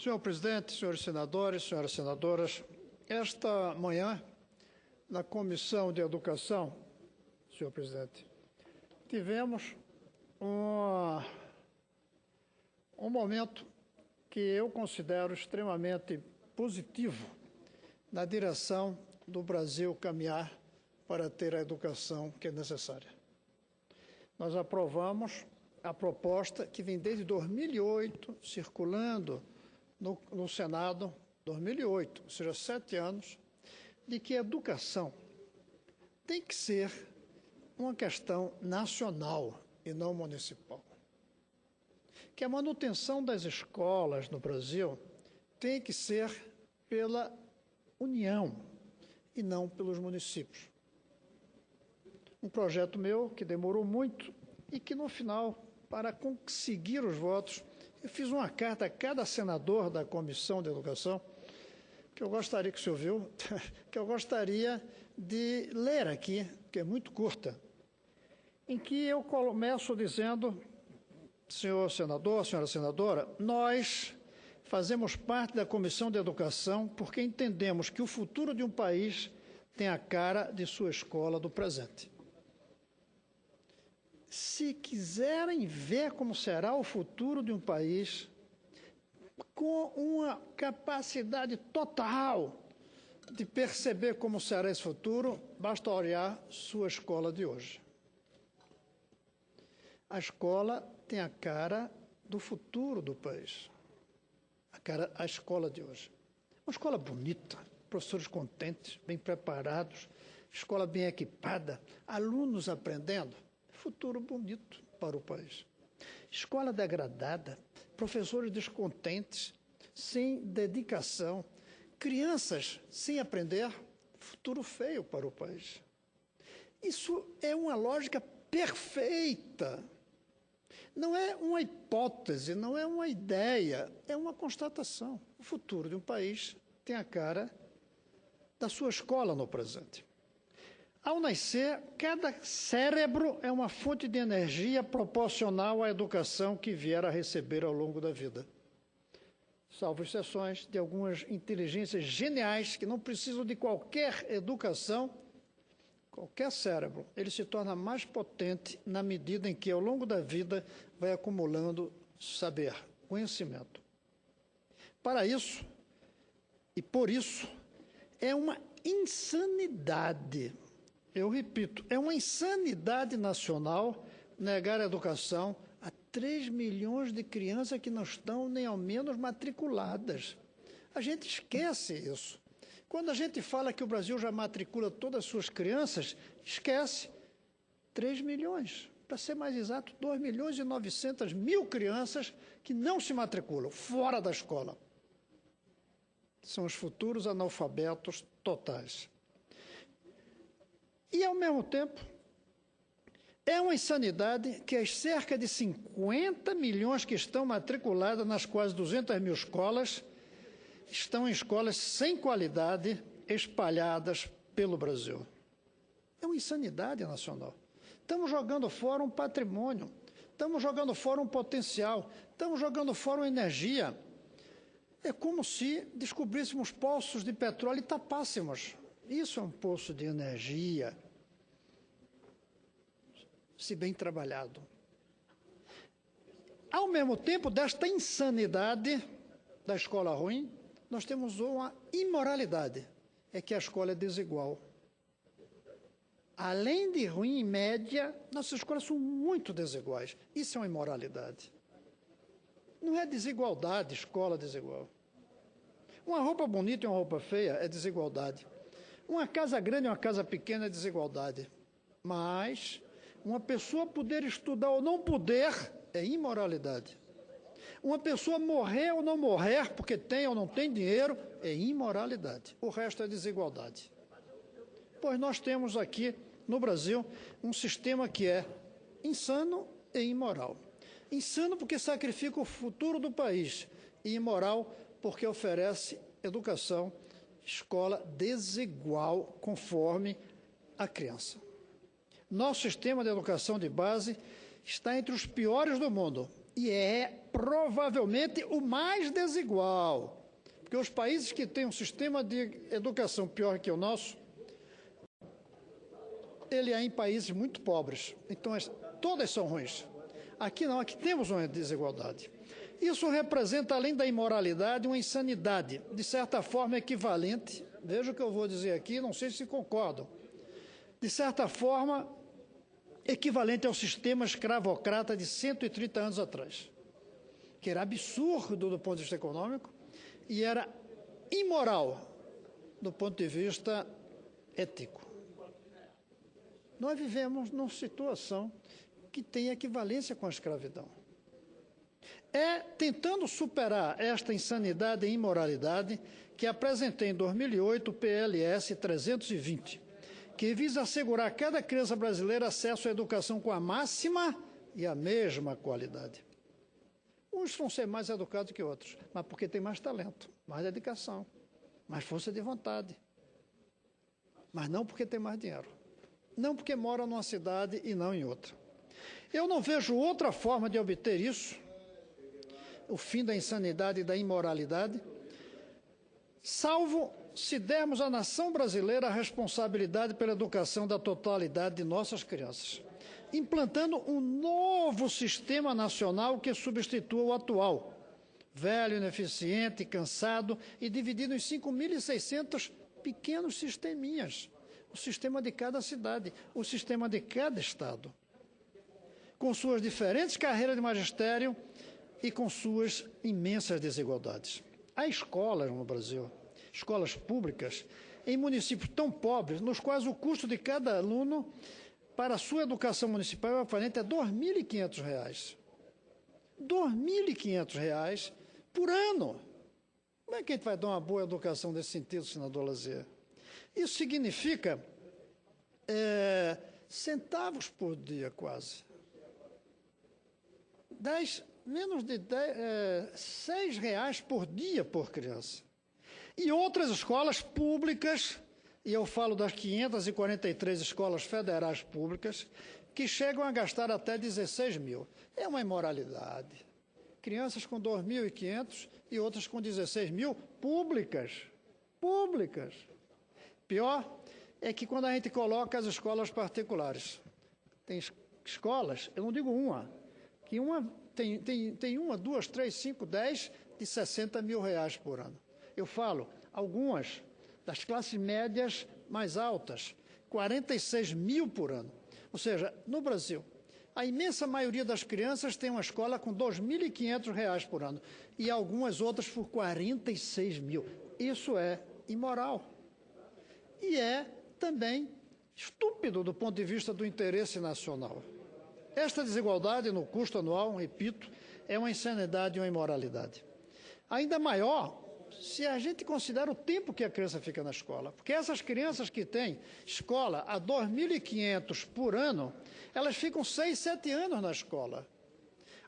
Senhor presidente, senhores senadores, senhoras senadoras, esta manhã, na Comissão de Educação, senhor presidente, tivemos um momento que eu considero extremamente positivo na direção do Brasil caminhar para ter a educação que é necessária. Nós aprovamos a proposta que vem desde 2008 circulando no Senado, 2008, ou seja, 7 anos, de que a educação tem que ser uma questão nacional e não municipal. Que a manutenção das escolas no Brasil tem que ser pela União e não pelos municípios. Um projeto meu que demorou muito e que, no final, para conseguir os votos, eu fiz uma carta a cada senador da Comissão de Educação, que eu gostaria, que o senhor viu, que eu gostaria de ler aqui, que é muito curta, em que eu começo dizendo: senhor senador, senhora senadora, nós fazemos parte da Comissão de Educação porque entendemos que o futuro de um país tem a cara de sua escola do presente. Se quiserem ver como será o futuro de um país, com uma capacidade total de perceber como será esse futuro, basta olhar sua escola de hoje. A escola tem a cara do futuro do país, a escola de hoje. Uma escola bonita, professores contentes, bem preparados, escola bem equipada, alunos aprendendo. Futuro bonito para o país. Escola degradada, professores descontentes, sem dedicação, crianças sem aprender, futuro feio para o país. Isso é uma lógica perfeita. Não é uma hipótese, não é uma ideia, é uma constatação. O futuro de um país tem a cara da sua escola no presente. Ao nascer, cada cérebro é uma fonte de energia proporcional à educação que vier a receber ao longo da vida. Salvo exceções de algumas inteligências geniais que não precisam de qualquer educação, qualquer cérebro, ele se torna mais potente na medida em que, ao longo da vida, vai acumulando saber, conhecimento. Para isso, e por isso, é uma insanidade. Eu repito, é uma insanidade nacional negar a educação a 3 milhões de crianças que não estão nem ao menos matriculadas. A gente esquece isso. Quando a gente fala que o Brasil já matricula todas as suas crianças, esquece 3 milhões. Para ser mais exato, 2 milhões e 900 mil crianças que não se matriculam, fora da escola. São os futuros analfabetos totais. E, ao mesmo tempo, é uma insanidade que as cerca de 50 milhões que estão matriculadas nas quase 200 mil escolas estão em escolas sem qualidade, espalhadas pelo Brasil. É uma insanidade nacional. Estamos jogando fora um patrimônio, estamos jogando fora um potencial, estamos jogando fora uma energia. É como se descobríssemos poços de petróleo e tapássemos. Isso é um poço de energia, se bem trabalhado. Ao mesmo tempo desta insanidade da escola ruim, nós temos uma imoralidade, é que a escola é desigual. Além de ruim em média, nossas escolas são muito desiguais. Isso é uma imoralidade. Não é desigualdade, escola desigual. Uma roupa bonita e uma roupa feia é desigualdade. Uma casa grande e uma casa pequena é desigualdade. Mas uma pessoa poder estudar ou não poder é imoralidade. Uma pessoa morrer ou não morrer porque tem ou não tem dinheiro é imoralidade. O resto é desigualdade. Pois nós temos aqui no Brasil um sistema que é insano e imoral. Insano porque sacrifica o futuro do país e imoral porque oferece educação, escola desigual conforme a criança. Nosso sistema de educação de base está entre os piores do mundo E é provavelmente o mais desigual, porque os países que têm um sistema de educação pior que o nosso, ele é em países muito pobres, então todas são ruins. Aqui não, aqui temos uma desigualdade. Isso representa, além da imoralidade, uma insanidade, de certa forma equivalente, veja o que eu vou dizer aqui, não sei se concordam, de certa forma equivalente ao sistema escravocrata de 130 anos atrás, que era absurdo do ponto de vista econômico e era imoral do ponto de vista ético. Nós vivemos numa situação que tem equivalência com a escravidão. É tentando superar esta insanidade e imoralidade que apresentei em 2008 o PLS 320, que visa assegurar a cada criança brasileira acesso à educação com a máxima e a mesma qualidade. Uns vão ser mais educados que outros, mas porque tem mais talento, mais dedicação, mais força de vontade. Mas não porque tem mais dinheiro. Não porque mora numa cidade e não em outra. Eu não vejo outra forma de obter isso, o fim da insanidade e da imoralidade, salvo se dermos à nação brasileira a responsabilidade pela educação da totalidade de nossas crianças, implantando um novo sistema nacional que substitua o atual, velho, ineficiente, cansado e dividido em 5.600 pequenos sisteminhas, o sistema de cada cidade, o sistema de cada estado, com suas diferentes carreiras de magistério e com suas imensas desigualdades. Há escolas no Brasil, escolas públicas, em municípios tão pobres, nos quais o custo de cada aluno para a sua educação municipal é equivalente a R$ 2.500. R$ 2.500 por ano. Como é que a gente vai dar uma boa educação nesse sentido, senador Lazier? Isso significa centavos por dia, quase. Menos de R$6 por dia por criança. E outras escolas públicas, e eu falo das 543 escolas federais públicas, que chegam a gastar até 16 mil. É uma imoralidade. Crianças com 2.500 e outras com 16 mil, públicas. Públicas. Pior é que quando a gente coloca as escolas particulares, tem escolas, eu não digo uma, que tem uma, duas, três, 5, 10 de 60 mil reais por ano. Eu falo, algumas das classes médias mais altas, 46 mil por ano. Ou seja, no Brasil, a imensa maioria das crianças tem uma escola com 2.500 reais por ano e algumas outras por 46 mil. Isso é imoral. E é também estúpido do ponto de vista do interesse nacional. Esta desigualdade no custo anual, repito, é uma insanidade e uma imoralidade. Ainda maior se a gente considera o tempo que a criança fica na escola. Porque essas crianças que têm escola a 2.500 por ano, elas ficam 6, 7 anos na escola.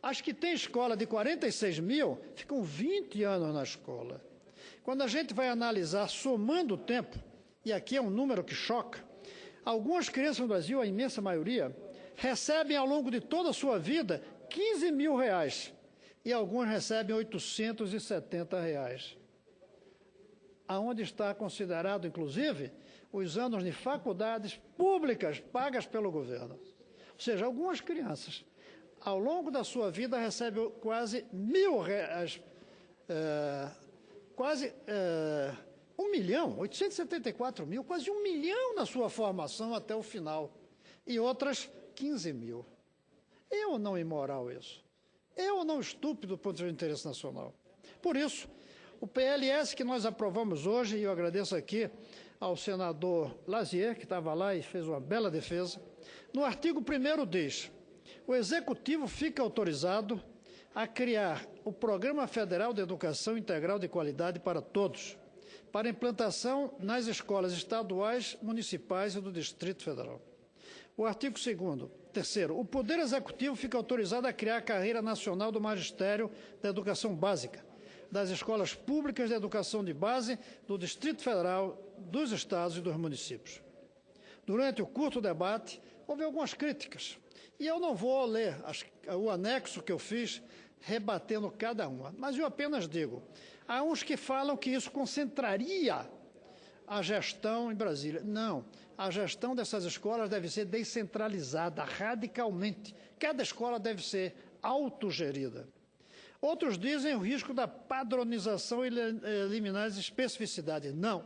As que têm escola de 46 mil, ficam 20 anos na escola. Quando a gente vai analisar, somando o tempo, e aqui é um número que choca, algumas crianças no Brasil, a imensa maioria, recebem ao longo de toda a sua vida 15 mil reais e algumas recebem 870 reais. Aonde está considerado, inclusive, os anos de faculdades públicas pagas pelo governo. Ou seja, algumas crianças, ao longo da sua vida, recebem quase R$1.000, quase 1 milhão, 874 mil, quase 1 milhão na sua formação até o final. E outras 15 mil. É ou não imoral isso? É ou não estúpido do ponto de vista do interesse nacional? Por isso, o PLS que nós aprovamos hoje, e eu agradeço aqui ao senador Lazier, que estava lá e fez uma bela defesa, no artigo 1º diz: o Executivo fica autorizado a criar o Programa Federal de Educação Integral de Qualidade para Todos, para implantação nas escolas estaduais, municipais e do Distrito Federal. O artigo 3º, o Poder Executivo fica autorizado a criar a Carreira Nacional do Magistério da Educação Básica, das escolas públicas de educação de base do Distrito Federal, dos estados e dos municípios. durante o curto debate, houve algumas críticas. E eu não vou ler o anexo que eu fiz, rebatendo cada uma, mas eu apenas digo, há uns que falam que isso concentraria a gestão em Brasília. Não, a gestão dessas escolas deve ser descentralizada radicalmente. Cada escola deve ser autogerida. Outros dizem o risco da padronização e eliminar as especificidades. Não.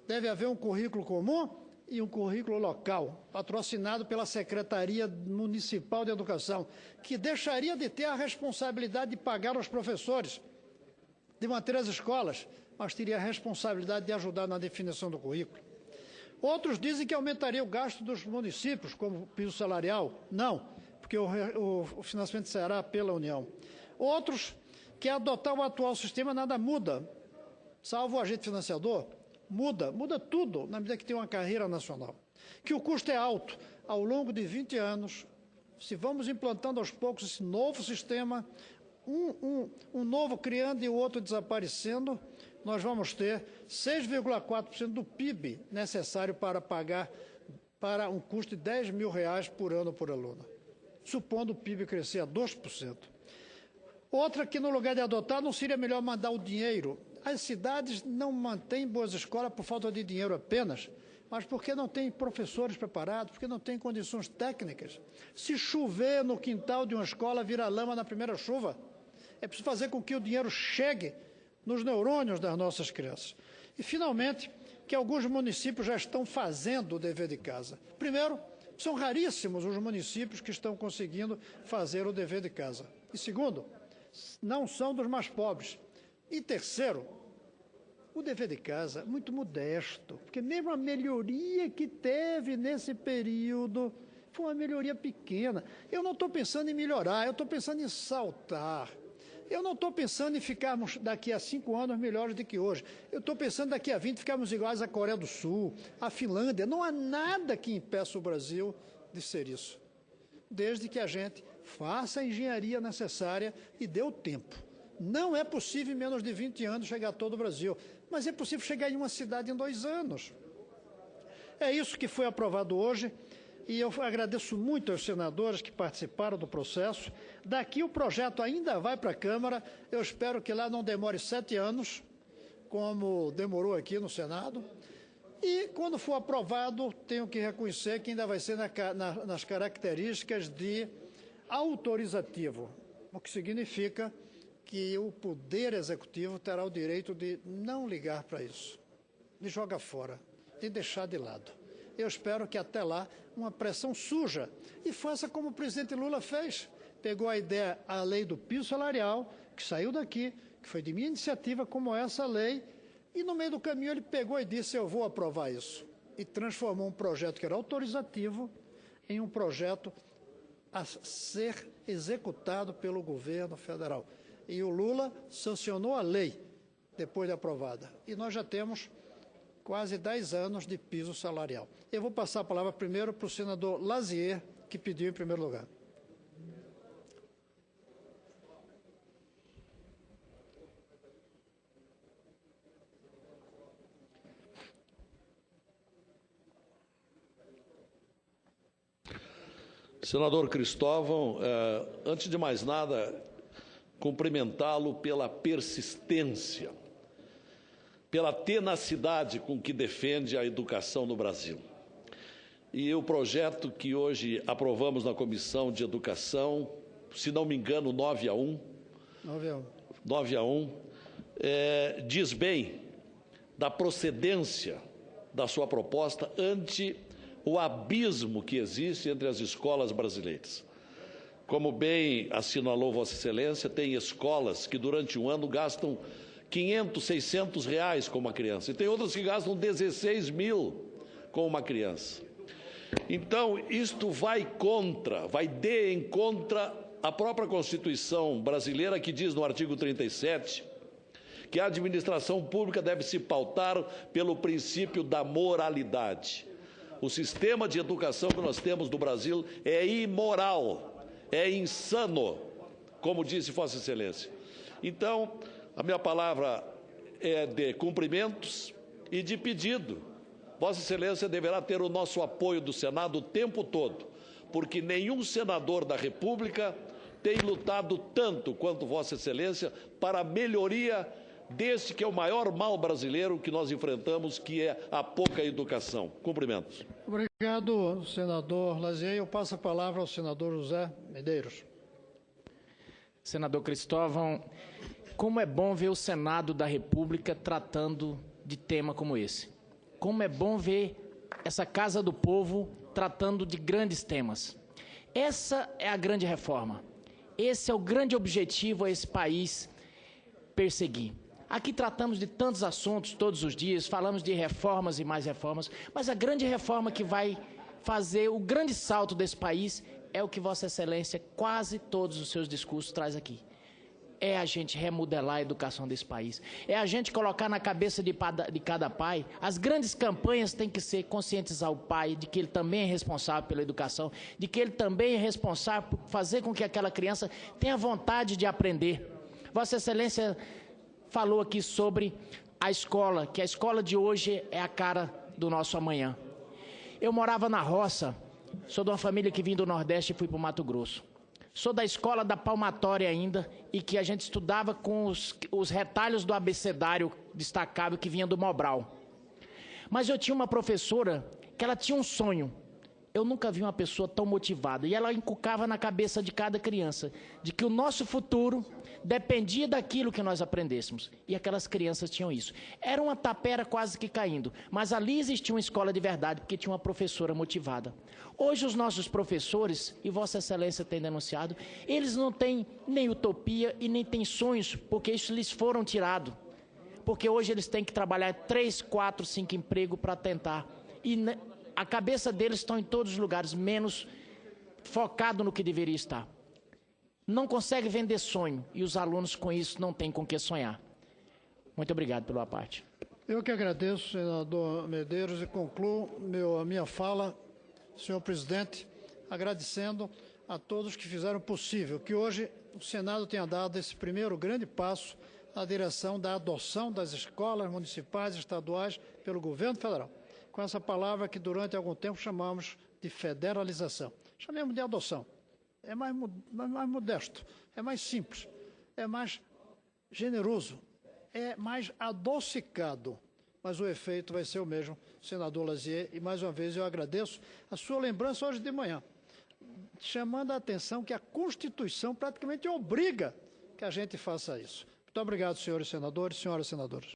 Deve haver um currículo comum e um currículo local, patrocinado pela Secretaria Municipal de Educação, que deixaria de ter a responsabilidade de pagar aos professores, de manter as escolas, mas teria a responsabilidade de ajudar na definição do currículo. Outros dizem que aumentaria o gasto dos municípios, como o piso salarial. Não, porque o financiamento será pela União. Outros que adotar o atual sistema nada muda, salvo o agente financiador. Muda tudo, na medida que tem uma carreira nacional. Que o custo é alto. Ao longo de 20 anos, se vamos implantando aos poucos esse novo sistema, um novo criando e o outro desaparecendo, nós vamos ter 6,4% do PIB necessário para pagar para um custo de R$ 10.000 por ano por aluno, supondo o PIB crescer a 2%. Outra que, no lugar de adotar, não seria melhor mandar o dinheiro. As cidades não mantêm boas escolas por falta de dinheiro apenas, mas porque não tem professores preparados, porque não tem condições técnicas. Se chover no quintal de uma escola, vira lama na primeira chuva. É preciso fazer com que o dinheiro chegue nos neurônios das nossas crianças. E, finalmente, que alguns municípios já estão fazendo o dever de casa. Primeiro, são raríssimos os municípios que estão conseguindo fazer o dever de casa. E, segundo, não são dos mais pobres. E terceiro, o dever de casa é muito modesto, porque mesmo a melhoria que teve nesse período foi uma melhoria pequena. Eu não estou pensando em melhorar, eu estou pensando em saltar. Eu não estou pensando em ficarmos daqui a 5 anos melhores do que hoje. Eu estou pensando daqui a 20 ficarmos iguais à Coreia do Sul, à Finlândia. Não há nada que impeça o Brasil de ser isso, desde que a gente faça a engenharia necessária e dê o tempo. Não é possível em menos de 20 anos chegar a todo o Brasil, mas é possível chegar em uma cidade em 2 anos. É isso que foi aprovado hoje e eu agradeço muito aos senadores que participaram do processo. Daqui o projeto ainda vai para a Câmara, eu espero que lá não demore 7 anos, como demorou aqui no Senado. E, quando for aprovado, tenho que reconhecer que ainda vai ser nas características de autorizativo, o que significa que o Poder Executivo terá o direito de não ligar para isso, de jogar fora, de deixar de lado. Eu espero que até lá uma pressão suja e faça como o presidente Lula fez. Pegou a ideia, a lei do piso salarial, que saiu daqui, que foi de minha iniciativa, como essa lei, e no meio do caminho ele pegou e disse, eu vou aprovar isso. E transformou um projeto que era autorizativo em um projeto a ser executado pelo governo federal. E o Lula sancionou a lei depois de aprovada. E nós já temos quase 10 anos de piso salarial. Eu vou passar a palavra primeiro para o senador Lazier, que pediu em primeiro lugar. Senador Cristóvão, antes de mais nada, cumprimentá-lo pela persistência, pela tenacidade com que defende a educação no Brasil. E o projeto que hoje aprovamos na Comissão de Educação, se não me engano, 9-1, 9-1, diz bem da procedência da sua proposta ante o abismo que existe entre as escolas brasileiras. Como bem assinalou Vossa Excelência, tem escolas que durante um ano gastam R$500, R$600 com uma criança, e tem outras que gastam 16 mil com uma criança. Então, isto vai de encontro à própria Constituição brasileira, que diz no artigo 37 que a administração pública deve se pautar pelo princípio da moralidade. O sistema de educação que nós temos no Brasil é imoral, é insano, como disse Vossa Excelência. Então, a minha palavra é de cumprimentos e de pedido Vossa Excelência deverá ter o nosso apoio do Senado o tempo todo, porque nenhum senador da República tem lutado tanto quanto Vossa Excelência para a melhoria desse que é o maior mal brasileiro que nós enfrentamos, que é a pouca educação. Cumprimentos. Obrigado, senador Lazier. Eu passo a palavra ao senador José Medeiros. Senador Cristóvão, como é bom ver o Senado da República tratando de tema como esse. Como é bom ver essa Casa do Povo tratando de grandes temas. Essa é a grande reforma. Esse é o grande objetivo a esse país perseguir. Aqui tratamos de tantos assuntos todos os dias, falamos de reformas e mais reformas, mas a grande reforma que vai fazer o grande salto desse país é o que Vossa Excelência, quase todos os seus discursos, traz aqui. É a gente remodelar a educação desse país. É a gente colocar na cabeça de cada pai. As grandes campanhas têm que ser conscientizar o pai de que ele também é responsável pela educação, de que ele também é responsável por fazer com que aquela criança tenha vontade de aprender. Vossa Excelência falou aqui sobre a escola, que a escola de hoje é a cara do nosso amanhã. Eu morava na roça, sou de uma família que vim do Nordeste e fui para o Mato Grosso. Sou da escola da Palmatória ainda, e que a gente estudava com os retalhos do abecedário destacável que vinha do Mobral. Mas eu tinha uma professora que ela tinha um sonho. Eu nunca vi uma pessoa tão motivada. E ela inculcava na cabeça de cada criança de que o nosso futuro dependia daquilo que nós aprendêssemos. E aquelas crianças tinham isso. Era uma tapera quase que caindo. Mas ali existia uma escola de verdade, porque tinha uma professora motivada. Hoje os nossos professores, e Vossa Excelência tem denunciado, eles não têm nem utopia e nem têm sonhos, porque isso lhes foram tirados. Porque hoje eles têm que trabalhar 3, 4, 5 empregos para tentar. E a cabeça deles está em todos os lugares, menos focado no que deveria estar. Não consegue vender sonho, e os alunos com isso não têm com que sonhar. Muito obrigado pela parte. Eu que agradeço, senador Medeiros, e concluo a minha fala, senhor presidente, agradecendo a todos que fizeram possível que hoje o Senado tenha dado esse primeiro grande passo na direção da adoção das escolas municipais e estaduais pelo governo federal, com essa palavra que durante algum tempo chamamos de federalização. Chamemos de adoção. É mais modesto, é mais simples, é mais generoso, é mais adocicado, mas o efeito vai ser o mesmo, senador Lazier, e mais uma vez eu agradeço a sua lembrança hoje de manhã, chamando a atenção que a Constituição praticamente obriga que a gente faça isso. Muito obrigado, senhores senadores e senhoras senadoras.